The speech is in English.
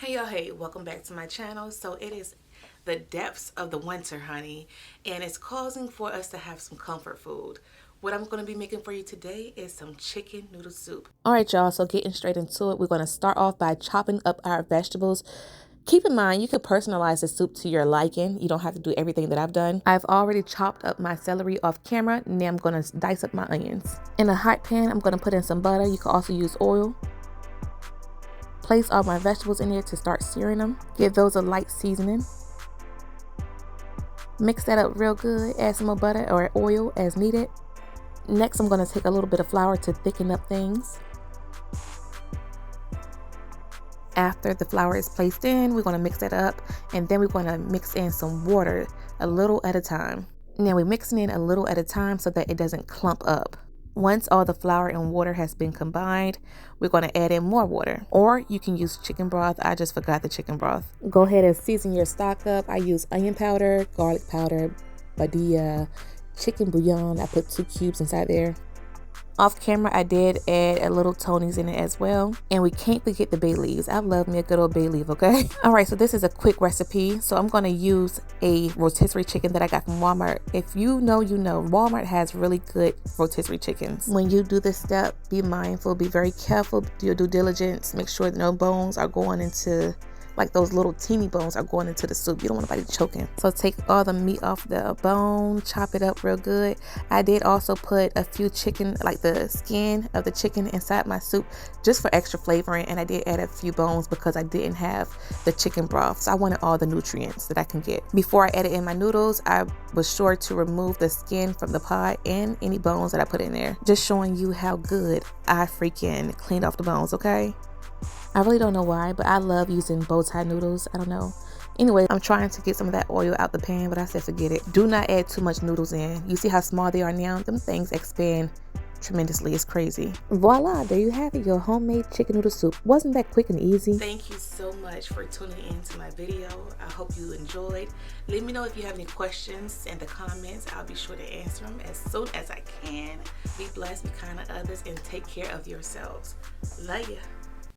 Hey y'all, hey, welcome back to my channel. So it is the depths of the winter, honey, and it's causing for us to have some comfort food. What I'm going to be making for you today is some chicken noodle soup. All right, y'all, so getting straight into it, we're going to start off by chopping up our vegetables. Keep in mind, you could personalize the soup to your liking. You don't have to do everything that I've done. I've already chopped up my celery off camera. Now I'm going to dice up my onions. In a hot pan, I'm going to put in some butter. You can also use oil. Place all my vegetables in there to start searing them. Give those a light seasoning. Mix that up real good. Add some more butter or oil as needed. Next, I'm going to take a little bit of flour to thicken up things. After the flour is placed in, we're going to mix that up, and then we're going to mix in some water a little at a time. Now we're mixing in a little at a time so that it doesn't clump up. Once all the flour and water has been combined, we're going to add in more water. Or you can use chicken broth. I just forgot the chicken broth. Go ahead and season your stock up. I use onion powder, garlic powder, badilla, chicken bouillon. I put 2 cubes inside there. Off camera, I did add a little Tony's in it as well. And we can't forget the bay leaves. I love me a good old bay leaf, okay? All right, so this is a quick recipe. So I'm going to use a rotisserie chicken that I got from Walmart. If you know, you know. Walmart has really good rotisserie chickens. When you do this step, be mindful, be very careful, do your due diligence. Make sure that no bones are going into, like those little teeny bones are going into the soup. You don't want anybody choking. So take all the meat off the bone, chop it up real good. I did also put a few chicken, like the skin of the chicken inside my soup just for extra flavoring. And I did add a few bones because I didn't have the chicken broth. So I wanted all the nutrients that I can get. Before I added in my noodles, I was sure to remove the skin from the pot and any bones that I put in there. Just showing you how good I freaking cleaned off the bones, okay? I really don't know why, but I love using bow tie noodles. I don't know. Anyway, I'm trying to get some of that oil out the pan, but I said forget it. Do not add too much noodles in. You see how small they are now? Them things expand tremendously. It's crazy. Voila, there you have it, your homemade chicken noodle soup. Wasn't that quick and easy? Thank you so much for tuning in to my video. I hope you enjoyed. Let me know if you have any questions in the comments. I'll be sure to answer them as soon as I can. Be blessed, be kind to others, and take care of yourselves. Love ya.